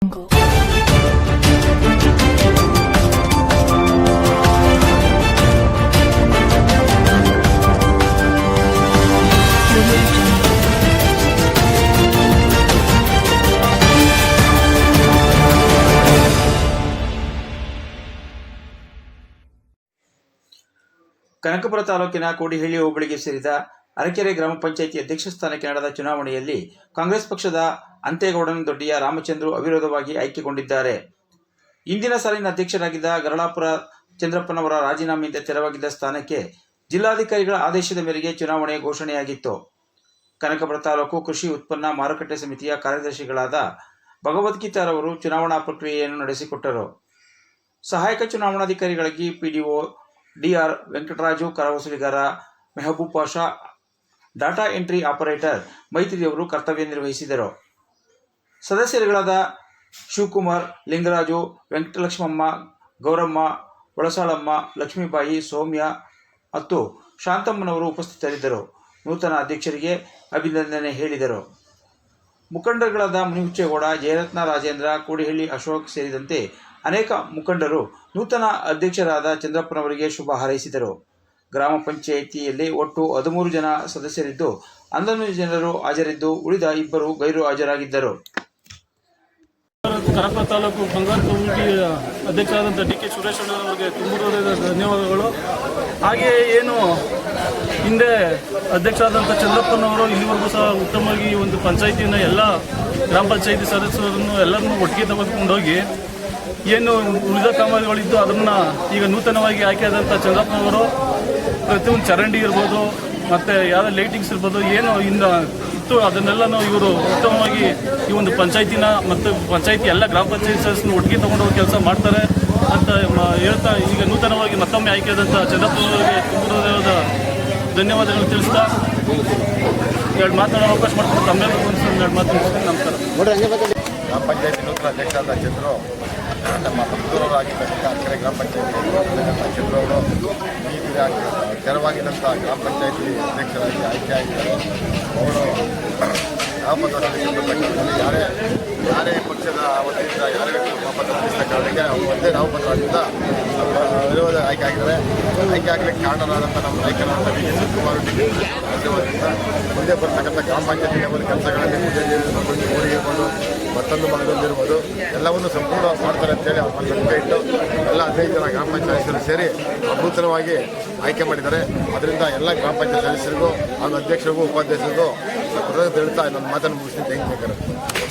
ಕನಕಪುರ ತಾಲೂಕಿನ ಕೋಡಿಹಳ್ಳಿ ಹೋಬಳಿಗೆ ಸೇರಿದ ಅರಕೆರೆ ಗ್ರಾಮ ಪಂಚಾಯಿತಿ ಅಧ್ಯಕ್ಷ ಸ್ಥಾನಕ್ಕೆ ನಡೆದ ಚುನಾವಣೆಯಲ್ಲಿ ಕಾಂಗ್ರೆಸ್ ಪಕ್ಷದ ಅಂತೇಗೌಡನ ದೊಡ್ಡಿಯ ರಾಮಚಂದ್ರು ಅವಿರೋಧವಾಗಿ ಆಯ್ಕೆಗೊಂಡಿದ್ದಾರೆ. ಇಂದಿನ ಸಾಲಿನ ಅಧ್ಯಕ್ಷರಾಗಿದ್ದ ಗರಳಾಪುರ ಚಂದ್ರಪ್ಪನವರ ರಾಜೀನಾಮೆಯಿಂದ ತೆರವಾಗಿದ್ದ ಸ್ಥಾನಕ್ಕೆ ಜಿಲ್ಲಾಧಿಕಾರಿಗಳ ಆದೇಶದ ಮೇರೆಗೆ ಚುನಾವಣೆ ಘೋಷಣೆಯಾಗಿತ್ತು. ಕನಕಪುರ ತಾಲೂಕು ಕೃಷಿ ಉತ್ಪನ್ನ ಮಾರುಕಟ್ಟೆ ಸಮಿತಿಯ ಕಾರ್ಯದರ್ಶಿಗಳಾದ ಭಗವದ್ಗೀತಾರವರು ಚುನಾವಣಾ ಪ್ರಕ್ರಿಯೆಯನ್ನು ನಡೆಸಿಕೊಟ್ಟರು. ಸಹಾಯಕ ಚುನಾವಣಾಧಿಕಾರಿಗಳಾಗಿ ಪಿಡಿಒ ಡಿಆರ್ ವೆಂಕಟರಾಜು, ಕರವಸೂಲಿಗಾರ Mehboob Pasha, data entry operator ಮೈತ್ರಿಯವರು ಕರ್ತವ್ಯ ನಿರ್ವಹಿಸಿದರು. ಸದಸ್ಯರುಗಳಾದ ಶಿವಕುಮಾರ್, ಲಿಂಗರಾಜು, ವೆಂಕಟಲಕ್ಷ್ಮಮ್ಮ, ಗೌರಮ್ಮ, ಒಳಸಾಳಮ್ಮ, ಲಕ್ಷ್ಮೀಬಾಯಿ, ಸೌಮ್ಯ ಮತ್ತು ಶಾಂತಮ್ಮನವರು ಉಪಸ್ಥಿತರಿದ್ದರು. ನೂತನ ಅಧ್ಯಕ್ಷರಿಗೆ ಅಭಿನಂದನೆ ಹೇಳಿದರು. ಮುಖಂಡರುಗಳಾದ ಮುನಿಹುಚ್ಚೇಗೌಡ, ಜಯರತ್ನ ರಾಜೇಂದ್ರ, ಕೋಡಿಹಳ್ಳಿ ಅಶೋಕ್ ಸೇರಿದಂತೆ ಅನೇಕ ಮುಖಂಡರು ನೂತನ ಅಧ್ಯಕ್ಷರಾದ ಚಂದ್ರಪ್ಪನವರಿಗೆ ಶುಭ ಹಾರೈಸಿದರು. ಗ್ರಾಮ ಪಂಚಾಯಿತಿಯಲ್ಲಿ ಒಟ್ಟು 13 ಜನ ಸದಸ್ಯರಿದ್ದು 11 ಜನರು ಹಾಜರಿದ್ದು ಉಳಿದ 2 ಗೈರು ಹಾಜರಾಗಿದ್ದರು. ಕನಕಪುರ ತಾಲೂಕು ಬಂಗಾರ ಕಮ್ಯುನಿಟಿ ಅಧ್ಯಕ್ಷರಾದಂಥ ಡಿ.ಕೆ. ಸುರೇಶ್ ಅವರಿಗೆ ತುಂಬ ಧನ್ಯವಾದಗಳು. ಹಾಗೆಯೇ ಏನು ಹಿಂದೆ ಅಧ್ಯಕ್ಷರಾದಂಥ ಚಂದ್ರಪ್ಪನವರು ಇಲ್ಲಿವರೆಗೂ ಸಹ ಉತ್ತಮವಾಗಿ ಒಂದು ಪಂಚಾಯಿತಿಯನ್ನು ಎಲ್ಲ ಗ್ರಾಮ ಪಂಚಾಯಿತಿ ಸದಸ್ಯರನ್ನು ಎಲ್ಲರನ್ನೂ ಒಟ್ಟಿಗೆ ತೆಗೆದುಕೊಂಡೋಗಿ ಏನು ಉಳಿದ ಕಾಮಗಾರಿಗಳಿದ್ದು ಅದನ್ನು ಈಗ ನೂತನವಾಗಿ ಆಯ್ಕೆಯಾದಂಥ ಚಂದ್ರಪ್ಪನವರು ಪ್ರತಿಯೊಂದು ಚರಂಡಿ ಇರ್ಬೋದು ಮತ್ತು ಯಾವುದೇ ಲೈಟಿಂಗ್ಸ್ ಇರ್ಬೋದು ಏನು ಇತ್ತು ಅದನ್ನೆಲ್ಲನೂ ಇವರು ಉತ್ತಮವಾಗಿ ಈ ಒಂದು ಪಂಚಾಯಿತಿನ ಮತ್ತು ಪಂಚಾಯಿತಿ ಎಲ್ಲ ಗ್ರಾಮ ಪಂಚಾಯತಿ ಸದಸ್ಯರನ್ನು ಒಟ್ಟಿಗೆ ತೊಗೊಂಡೋಗಿ ಕೆಲಸ ಮಾಡ್ತಾರೆ ಅಂತ ಹೇಳ್ತಾ ಈಗ ನೂತನವಾಗಿ ಮತ್ತೊಮ್ಮೆ ಆಯ್ಕೆಯಾದಂಥ ಚಂದ್ರಪ್ಪನವರಿಗೆ ತುಂಬ ಧನ್ಯವಾದಗಳು ತಿಳಿಸ್ತಾ 2 ಮಾತಾಡೋ ಅವಕಾಶ ಮಾಡ್ಕೊಂಡು ತಮ್ಮೆಲ್ಲರೂ ಒಂದು 2 ಮಾತು ತಿಳಿಸ್ತೀನಿ. ನಮಸ್ಕಾರ. ಗ್ರಾಮ ಪಂಚಾಯತಿ ನೂತನ ಅಧ್ಯಕ್ಷರಾದ ಚಂದ್ರು ನಮ್ಮ ಭಕ್ತರಾಗಿರ್ತಕ್ಕಂಥ ಅರಕೆರೆ ಗ್ರಾಮ ಪಂಚಾಯತಿ ಚಂದ್ರವರು ಈಗ ತೆರವಾಗಿದ್ದಂಥ ಗ್ರಾಮ ಪಂಚಾಯತಿ ಅಧ್ಯಕ್ಷರಾಗಿ ಆಯ್ಕೆಯಾಗಿದ್ದಾರೆ. ಅವರು ನಾಮಪತ್ರ ಸಲ್ಲಿಸಿರ್ತಕ್ಕಂಥದ್ದು ಯಾರೇ ಪಕ್ಷದ ವತಿಯಿಂದ ಯಾರೇ ನಾಮಪತ್ರ ಸಲ್ಲಿಸಿದ ಕಾರಣಕ್ಕೆ ಅವರು ಒಂದೇ ನಾಮಪತ್ರದಿಂದ ವಿರೋಧ ಆಯ್ಕೆ ಆಗಿದ್ದಾರೆ. ಆಯ್ಕೆ ಆಗಲಿಕ್ಕೆ ಕಾರಣರಾದಂಥ ನಮ್ಮ ನಾಯಕರಾದಂಥ ಡಿ.ಕೆ. ಶಿವಕುಮಾರ್ ಮುಂದೆ ಬರ್ತಕ್ಕಂಥ ಗ್ರಾಮ ಪಂಚಾಯತಿ ಲೆವೆಲ್ ಕೆಲಸಗಳಲ್ಲಿ ಊರಿಗಿರ್ಬೋದು ಮತ್ತೊಂದು ಮಗದೊಂದಿರ್ಬೋದು ಎಲ್ಲವನ್ನು ಸಂಪೂರ್ಣ ಮಾಡ್ತಾರೆ ಅಂತೇಳಿ ಅವ್ರ ನಂಬಿಕೆ ಇಟ್ಟು ಎಲ್ಲ 15 ಜನ ಗ್ರಾಮ ಪಂಚಾಯತ್ ಸದಸ್ಯರು ಸೇರಿ ನೂತನವಾಗಿ ಆಯ್ಕೆ ಮಾಡಿದ್ದಾರೆ. ಅದರಿಂದ ಎಲ್ಲ ಗ್ರಾಮ ಪಂಚಾಯತ್ ಸದಸ್ಯರಿಗೂ ಹಾಗೂ ಅಧ್ಯಕ್ಷರಿಗೂ ಉಪಾಧ್ಯಕ್ಷರಿಗೂ ಹೇಳ್ತಾ ನನ್ನ ಮಾತನ್ನು ಮುಗಿಸ್ತೀನಿ. Thank you.